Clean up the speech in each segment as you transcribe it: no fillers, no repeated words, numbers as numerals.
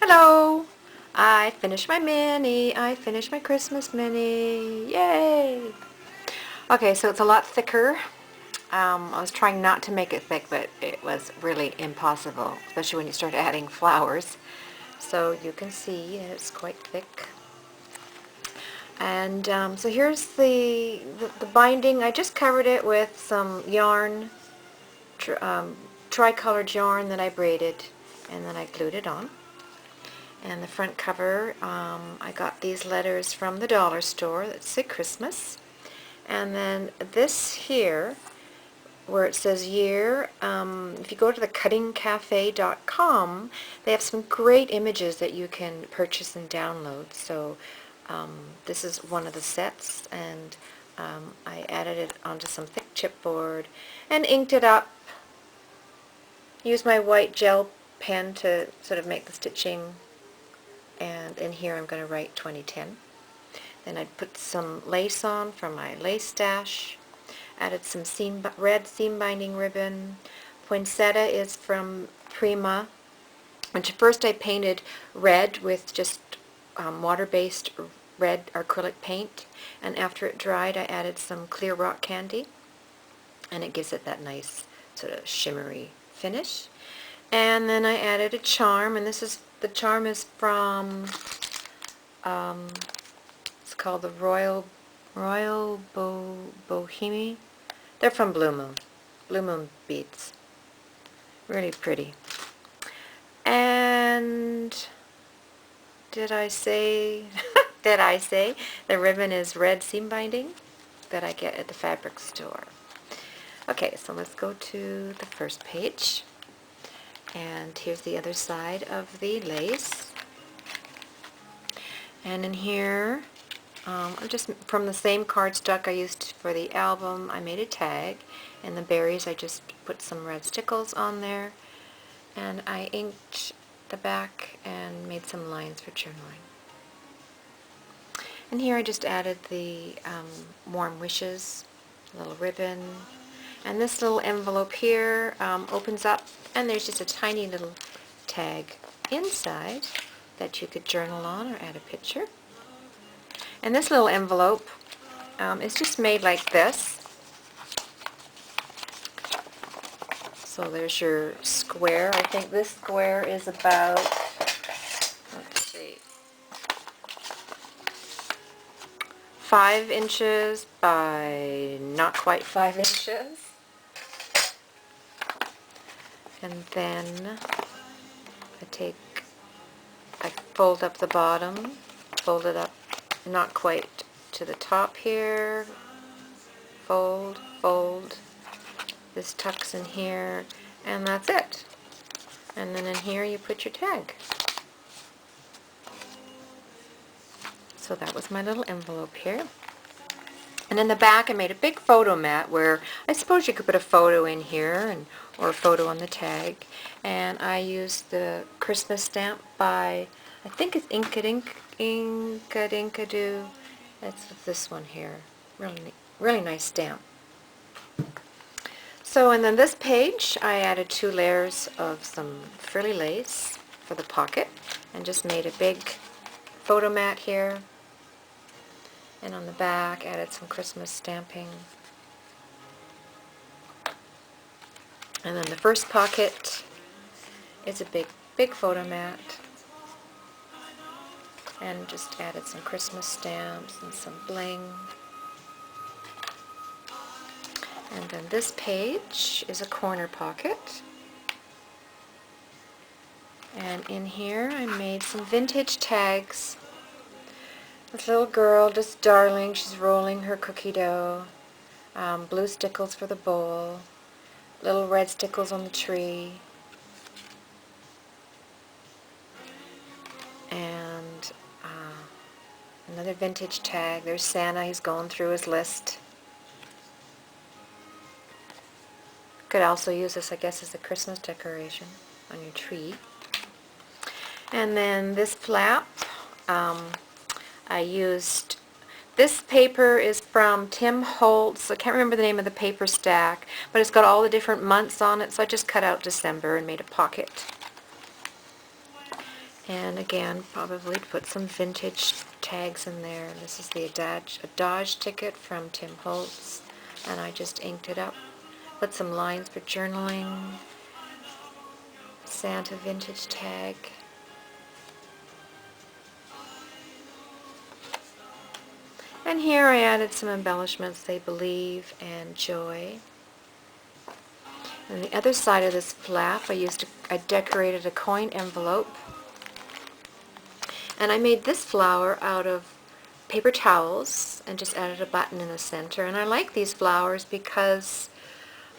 Hello! I finished my mini. I finished my Christmas mini. Yay! Okay, so it's a lot thicker. I was trying not to make it thick, but it was really impossible, especially when you start adding flowers. So you can see it's quite thick. And so here's the binding. I just covered it with some yarn, tri-colored yarn that I braided, and then I glued it on. And the front cover, I got these letters from the dollar store that say Christmas. And then this here, where it says year, if you go to the cuttingcafe.com, they have some great images that you can purchase and download. So this is one of the sets, and I added it onto some thick chipboard and inked it up. Used my white gel pen to sort of make the stitching, and in here I'm going to write 2010. Then I put some lace on from my lace stash. Added some red seam binding ribbon. Poinsettia is from Prima, which first I painted red with just water-based red acrylic paint, and after it dried I added some clear rock candy, and it gives it that nice sort of shimmery finish. And then I added a charm, and the charm is from it's called the Royal Bohemi. They're from Blue Moon beads. Really pretty. And did I say the ribbon is red seam binding that I get at the fabric store. Okay, so let's go to the first page. And here's the other side of the lace. And in here, just from the same cardstock I used for the album, I made a tag. And the berries, I just put some red stickles on there. And I inked the back and made some lines for journaling. And here I just added the warm wishes, little ribbon. And this little envelope here opens up, and there's just a tiny little tag inside that you could journal on or add a picture. And this little envelope is just made like this. So there's your square. I think this square is about, let's see, 5 inches by not quite 5 inches. And then I fold up the bottom, fold it up not quite to the top here, fold, fold, this tucks in here, and that's it. And then in here you put your tag. So that was my little envelope here. And in the back I made a big photo mat where I suppose you could put a photo in here or a photo on the tag. And I used the Christmas stamp by, I think it's Inkadinkado. That's this one here. Really nice stamp. So, and then this page I added 2 layers of some frilly lace for the pocket and just made a big photo mat here. And on the back added some Christmas stamping. And then the first pocket is a big photo mat. And just added some Christmas stamps and some bling. And then this page is a corner pocket. And in here I made some vintage tags. This little girl, just darling, she's rolling her cookie dough. Blue stickles for the bowl. Little red stickles on the tree. And another vintage tag. There's Santa, he's going through his list. Could also use this, I guess, as a Christmas decoration on your tree. And then this flap, I used, this paper is from Tim Holtz. I can't remember the name of the paper stack, but it's got all the different months on it, so I just cut out December and made a pocket. And again, probably put some vintage tags in there. This is the Dodge ticket from Tim Holtz, and I just inked it up. Put some lines for journaling. Santa vintage tag. And here I added some embellishments, They Believe and Joy. And the other side of this flap, I decorated a coin envelope. And I made this flower out of paper towels and just added a button in the center. And I like these flowers because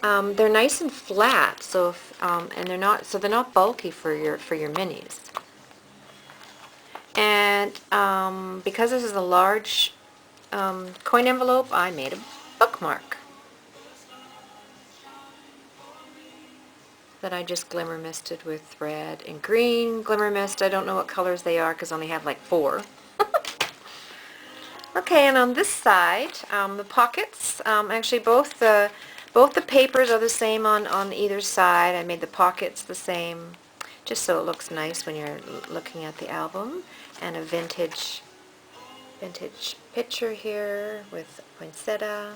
they're nice and flat, so and they're not bulky for your minis. And because this is a large coin envelope, I made a bookmark that I just glimmer misted with red and green glimmer mist. I don't know what colors they are because I only have like 4. Okay, and on this side, the pockets, actually both the papers are the same on either side. I made the pockets the same, just so it looks nice when you're looking at the album. And a vintage picture here with poinsettia.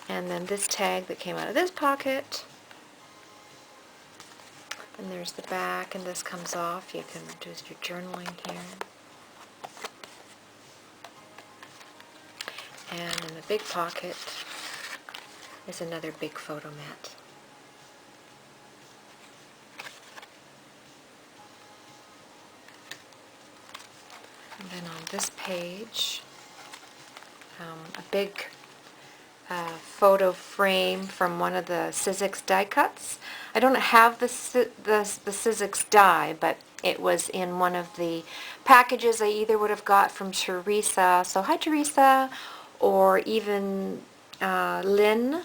And then this tag that came out of this pocket. And there's the back, and this comes off. You can do your journaling here. And in the big pocket is another big photo mat. And then on this page, a big photo frame from one of the Sizzix die cuts. I don't have the Sizzix die, but it was in one of the packages I either would have got from Teresa, so hi Teresa, or even Lynn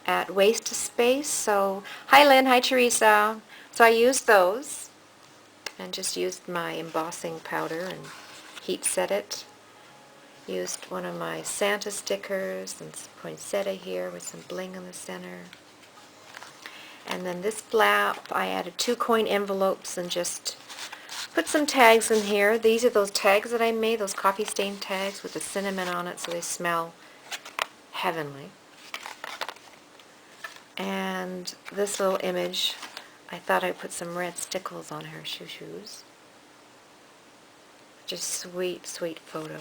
at Waste to Space. So hi Lynn, hi Teresa. So I used those and just used my embossing powder and heat set it. Used one of my Santa stickers and some poinsettia here with some bling in the center. And then this flap, I added 2 coin envelopes and just put some tags in here. These are those tags that I made, those coffee stain tags with the cinnamon on it so they smell heavenly. And this little image, I thought I'd put some red stickles on her shoes. Just sweet, sweet photo.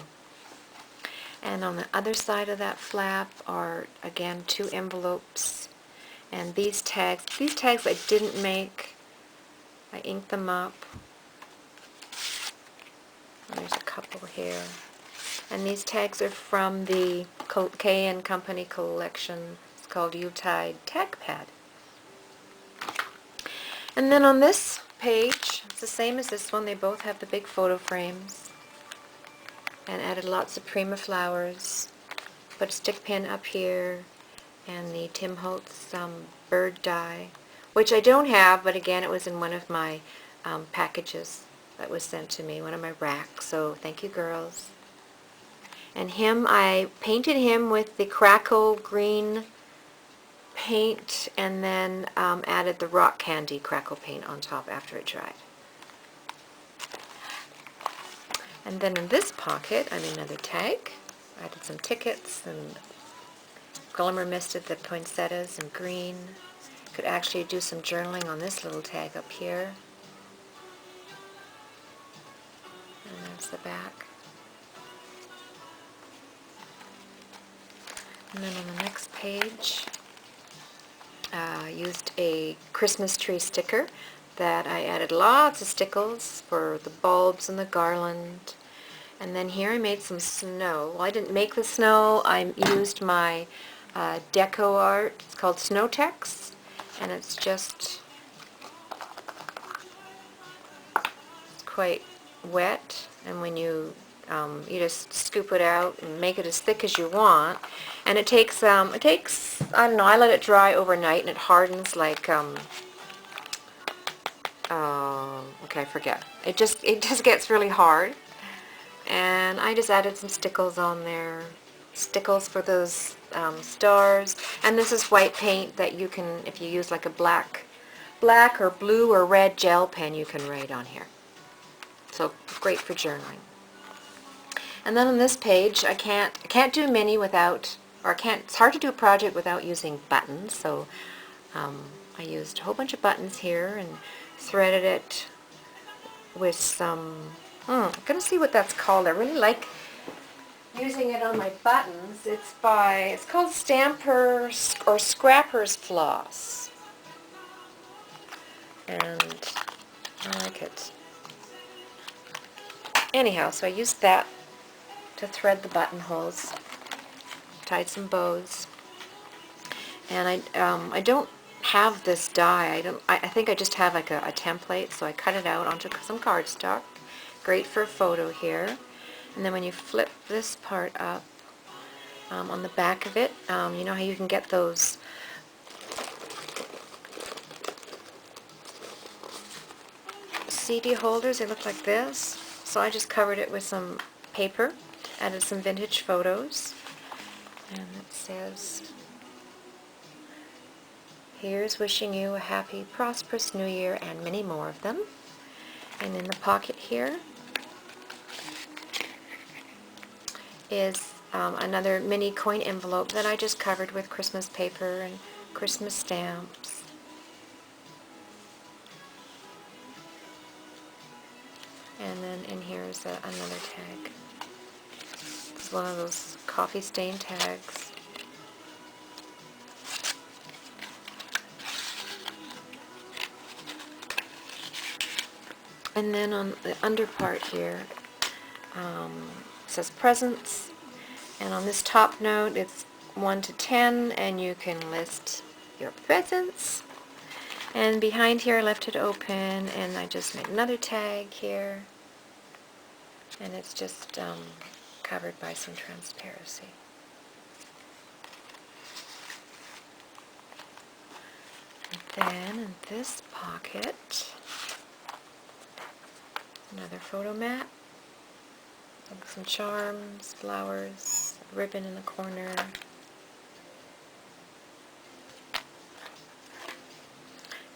And on the other side of that flap are, again, 2 envelopes. And these tags I didn't make. I inked them up. And there's a couple here. And these tags are from the K & Company collection. It's called Yuletide Tag Pad. And then on this page, it's the same as this one. They both have the big photo frames. And added lots of Prima flowers. Put a stick pin up here, and the Tim Holtz bird die, which I don't have, but again it was in one of my packages that was sent to me, one of my racks, so thank you girls. And him, I painted him with the Crackle green paint, and then added the Rock Candy Crackle paint on top after it dried. And then in this pocket, I made another tag. I added some tickets and glimmer misted the poinsettias in green. Could actually do some journaling on this little tag up here. And there's the back. And then on the next page, I used a Christmas tree sticker that I added lots of stickles for the bulbs and the garland. And then here I made some snow. Well, I didn't make the snow. I used my deco art. It's called Snowtex, and it's just quite wet. And when you just scoop it out and make it as thick as you want. And it takes I don't know. I let it dry overnight, and it hardens like okay, I forget. It just gets really hard. And I just added some stickles on there. stickles for those stars. And this is white paint that you can, if you use like a black or blue or red gel pen, you can write on here. So great for journaling. And then on this page, I can't do a mini without, or it's hard to do a project without using buttons. So I used a whole bunch of buttons here and threaded it with some, I'm going to see what that's called. I really like using it on my buttons. It's called Stampers or Scrapper's Floss. And I like it. Anyhow, so I used that to thread the buttonholes, tied some bows. And I don't have this die. I think I just have like a template, so I cut it out onto some cardstock. Great for a photo here. And then when you flip this part up, on the back of it, you know how you can get those CD holders? They look like this. So I just covered it with some paper, added some vintage photos, and it says, "Here's wishing you a happy, prosperous new year and many more of them." And in the pocket here is another mini coin envelope that I just covered with Christmas paper and Christmas stamps. And then in here is another tag. It's one of those coffee stain tags. And then on the under part here, it says presents. And on this top note, it's 1 to 10, and you can list your presents. And behind here, I left it open, and I just made another tag here. And it's just covered by some transparency. And then in this pocket, another photo mat, some charms, flowers, ribbon in the corner.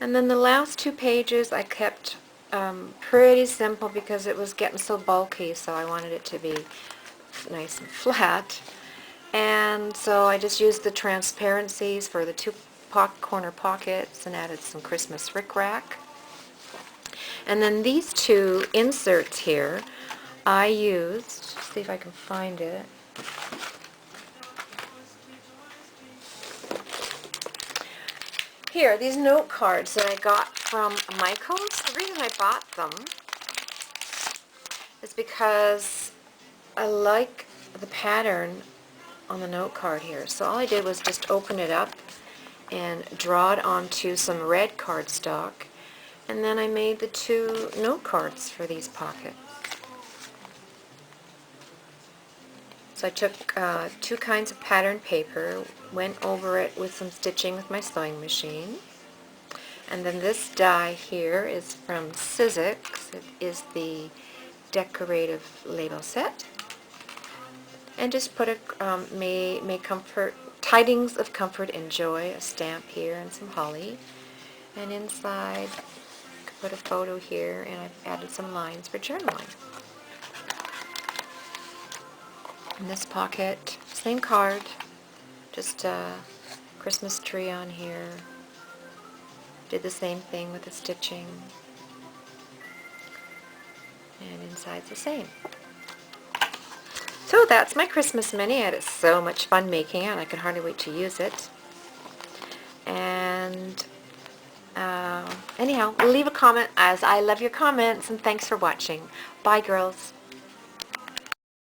And then the last 2 pages I kept pretty simple because it was getting so bulky, so I wanted it to be nice and flat. And so I just used the transparencies for the 2 corner pockets and added some Christmas rickrack. And then these 2 inserts here I used, see if I can find it. Here, these note cards that I got from Michaels. The reason I bought them is because I like the pattern on the note card here. So all I did was just open it up and draw it onto some red cardstock, and then I made the 2 note cards for these pockets. So I took 2 kinds of pattern paper, went over it with some stitching with my sewing machine, and then this die here is from Sizzix. It is the decorative label set, and just put a may comfort, tidings of comfort and joy, a stamp here and some holly, and inside I could put a photo here, and I've added some lines for journaling. In this pocket, same card, just a Christmas tree on here. Did the same thing with the stitching. And inside's the same. So that's my Christmas mini. I had so much fun making it. I can hardly wait to use it. And anyhow, leave a comment, as I love your comments, and thanks for watching. Bye, girls.